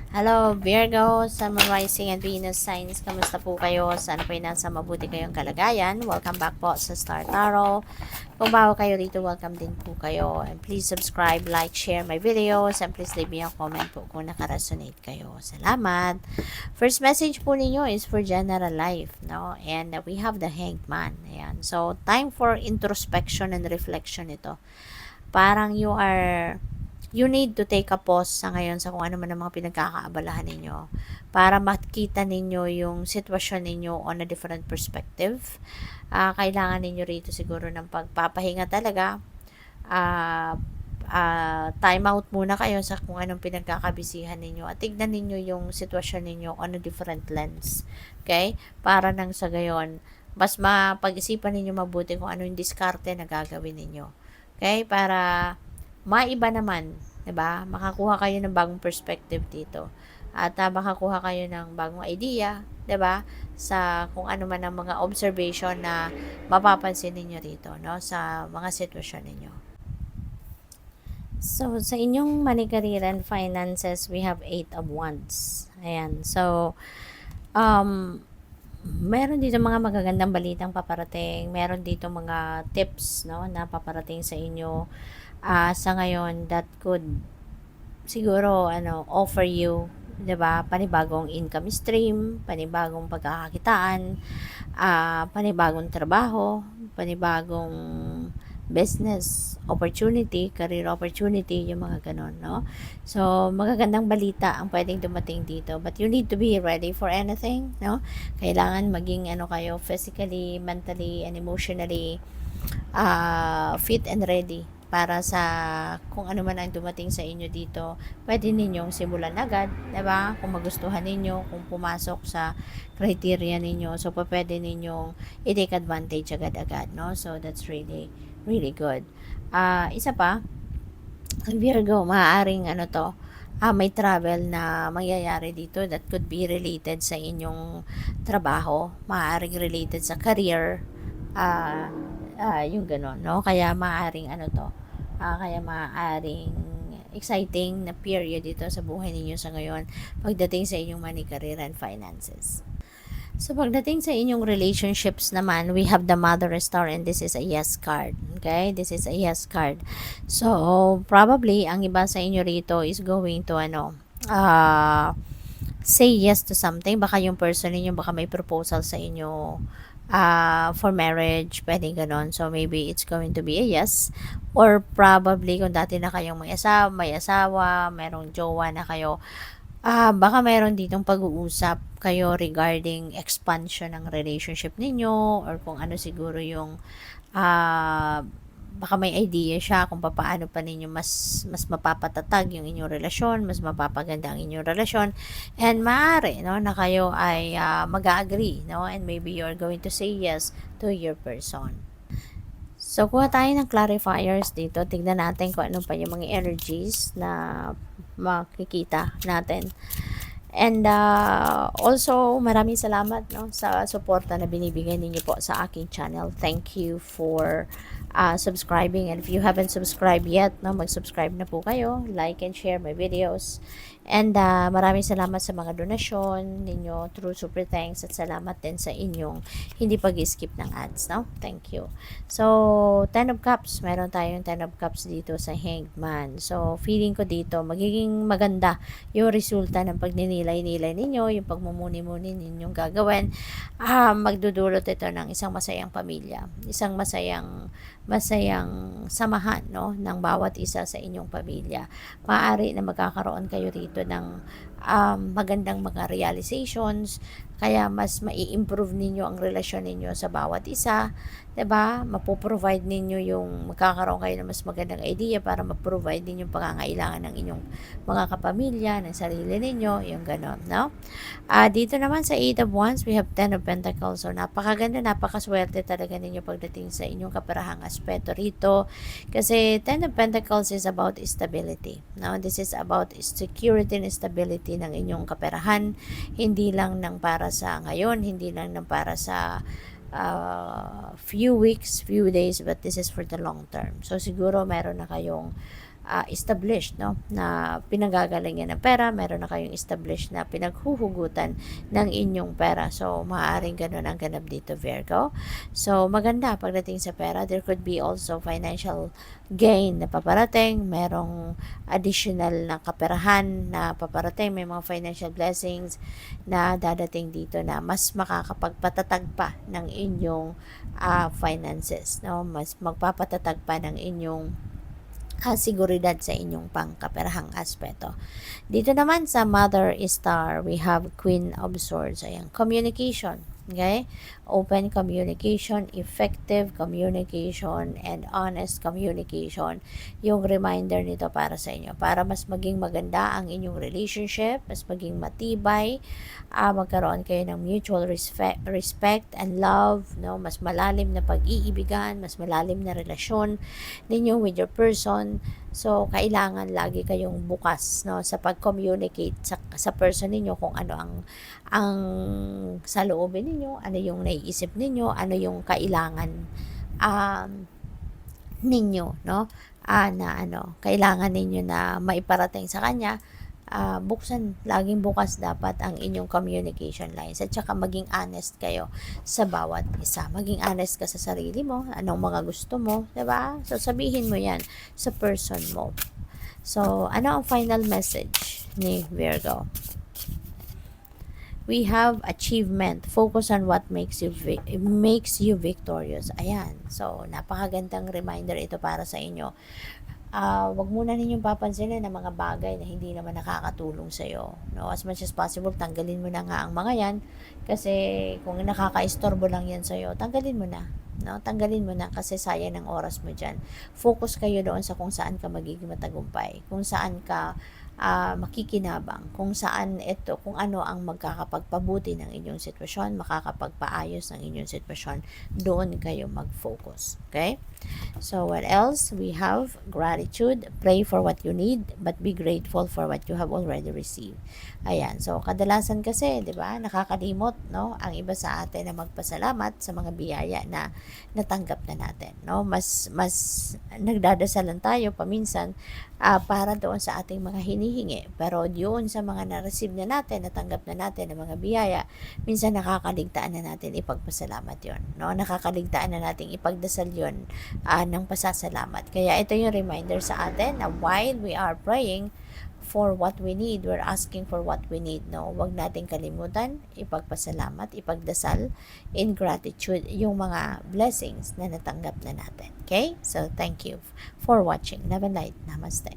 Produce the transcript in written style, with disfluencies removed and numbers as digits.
Hello, Virgo, Sun, Moon, Rising, and Venus signs. Kamusta po kayo? Sana po nasa mabuti kayong kalagayan. Welcome back po sa Star Tarot. Kung bago kayo rito, welcome din po kayo. And please subscribe, like, share my videos, and please leave me a comment po kung nakaresonate kayo. Salamat! First message po ninyo is for general life, no? And we have the Hanged Man. Ayan. So, time for introspection and reflection ito. Parang you need to take a pause sa ngayon sa kung ano man ang mga pinagkakaabalahan ninyo para makita ninyo yung sitwasyon ninyo on a different perspective. Kailangan ninyo rito siguro ng pagpapahinga talaga. Time out muna kayo sa kung anong pinagkakabisihan ninyo at tignan ninyo yung sitwasyon ninyo on a different lens. Okay? Para nang sa gayon, mas mapag-isipan ninyo mabuti kung ano yung diskarte na gagawin ninyo. Okay? Para maiba naman, 'di ba? Makakuha kayo ng bagong perspective dito. At makakuha kayo ng bagong idea, 'di ba? Sa kung ano man ang mga observation na mapapansin ninyo rito, no, sa mga sitwasyon ninyo. So, sa inyong money, career, and finances, we have 8 of Wands. Ayan. So, um, meron dito mga magagandang balitang paparating. Meron dito mga tips, no, na paparating sa inyo sa ngayon that could siguro offer you, 'di ba, panibagong income stream, panibagong pagkakakitaan, panibagong trabaho, panibagong business opportunity, career opportunity, yung mga ganon, no? So, magagandang balita ang pwedeng dumating dito. But you need to be ready for anything, no? Kailangan maging kayo physically, mentally, and emotionally fit and ready para sa kung ano man ang dumating sa inyo dito. Pwede ninyong simulan agad, 'di ba? Kung magustuhan ninyo, kung pumasok sa criteria ninyo, so pwede ninyong i-take advantage agad-agad, no? So that's really really good. Isa pa, Virgo, maaaring may travel na mangyayari dito that could be related sa inyong trabaho, maaaring related sa career, ah, yung gano'n, no? Kaya maaaring kaya maaaring exciting na period dito sa buhay ninyo sa ngayon pagdating sa inyong money, career, and finances. So, pagdating sa inyong relationships naman, we have the Mother Star and this is a yes card. Okay? This is a yes card. So, probably, ang iba sa inyo rito is going to, say yes to something. Baka yung person ninyo, baka may proposal sa inyo for marriage, pwedeng ganon. So, maybe it's going to be a yes. Or probably, kung dati na kayong may asawa, merong jowa na kayo, baka mayroon ditong pag-uusap kayo regarding expansion ng relationship ninyo or kung ano siguro yung baka may idea siya kung paano pa ninyo mas mapapatatag yung inyong relasyon, mas mapapaganda ang inyong relasyon, and maaari, no, na kayo ay mag-agree, no, and maybe you're going to say yes to your person. So, kuha tayo ng clarifiers dito. Tignan natin kung ano pa yung mga energies na makikita natin. And also, maraming salamat, no, sa suporta na binibigay ninyo po sa aking channel. Thank you for subscribing. And if you haven't subscribed yet, no, mag-subscribe na po kayo. Like and share my videos. And maraming salamat sa mga donasyon ninyo through super thanks, at salamat din sa inyong hindi pag-skip ng ads, no? Thank you. So, 10 of Cups. Meron tayong 10 of Cups dito sa Hanged Man. So, feeling ko dito, magiging maganda yung resulta ng pagninilay-nilay ninyo, yung pagmumuni-muni ninyong gagawin. Magdudulot ito ng isang masayang pamilya, isang masayang samahan, no, ng bawat isa sa inyong pamilya. Maaari na magkakaroon kayo rito ng magandang mga realizations, kaya mas mai-improve ninyo ang relasyon ninyo sa bawat isa, 'di ba? Mapoprovide ninyo yung magkakaroon kayo ng mas magandang idea para ma-provide din yung pangangailangan ng inyong mga kapamilya, ng sarili ninyo, yung ganon, no? Dito naman sa 8 of Wands, we have 10 of Pentacles. So, napakaganda, napakaswerte talaga ninyo pagdating sa inyong kaparahang aspeto rito. Kasi 10 of Pentacles is about stability, no? This is about security and stability ng inyong kaperahan. Hindi lang ng para sa ngayon, hindi lang ng para sa few weeks, few days, but this is for the long term. So, siguro meron na kayong established, no, na pinanggagalingan ng pera, meron na kayong established na pinaghuhugutan ng inyong pera. So, maaaring ganun ang ganap dito, Virgo. So, maganda pagdating sa pera. There could be also financial gain na paparating, merong additional na kaperahan na paparating, may mga financial blessings na dadating dito na mas makakapagpatatag pa ng inyong finances, no? Mas magpapatatag pa ng inyong seguridad sa inyong pangkaperahang aspeto. Dito naman sa Mother Star, we have Queen of Swords. Ayan, communication. Okay? Open communication, effective communication, and honest communication. Yung reminder nito para sa inyo. Para mas maging maganda ang inyong relationship, mas maging matibay, magkaroon kayo ng mutual respect and love, no? Mas malalim na pag-iibigan, mas malalim na relasyon ninyo with your person. So, kailangan lagi kayong bukas, no, sa pag-communicate sa person ninyo kung ano ang saloobin ninyo, ano yung naiisip ninyo, ano yung kailangan ninyo, no, na kailangan ninyo na maiparating sa kanya. Laging bukas dapat ang inyong communication lines, at saka maging honest kayo sa bawat isa. Maging honest ka sa sarili mo, anong mga gusto mo, 'di ba? So sabihin mo 'yan sa person mo. So, ano ang final message ni Virgo? We have achievement. Focus on what makes you victorious. Ayan. So, napakagandang reminder ito para sa inyo. Wag muna ninyong papansinin ang mga bagay na hindi naman nakakatulong sa iyo, no? As much as possible, tanggalin mo na nga ang mga 'yan, kasi kung nakakaistorbo lang 'yan sa iyo, tanggalin mo na, no? Tanggalin mo na, kasi sayang ng oras mo diyan. Focus kayo doon sa kung saan ka magiging matagumpay, kung saan ka makikinabang, kung ano ang magkakapagpabuti ng inyong sitwasyon, makakapagpaayos ng inyong sitwasyon, doon kayo mag-focus. Okay? So, what else? We have gratitude. Pray for what you need, but be grateful for what you have already received. Ayan. So, kadalasan kasi, di ba, nakakalimot, no, ang iba sa atin na magpasalamat sa mga biyaya na natanggap na natin, no? Mas nagdadasalan tayo paminsan para doon sa ating mga hinihingi. Pero yun sa mga na-receive na natin, natanggap na natin ng mga biyaya, minsan nakakaligtaan na natin ipagpasalamat yon, no? Nakakaligtaan na natin ipagdasal yon ng pasasalamat. Kaya ito yung reminder sa atin na while we are praying for what we need, we're asking for what we need, no? Huwag natin kalimutan ipagpasalamat, ipagdasal in gratitude yung mga blessings na natanggap na natin. Okay? So, thank you for watching. Love and light. Namaste.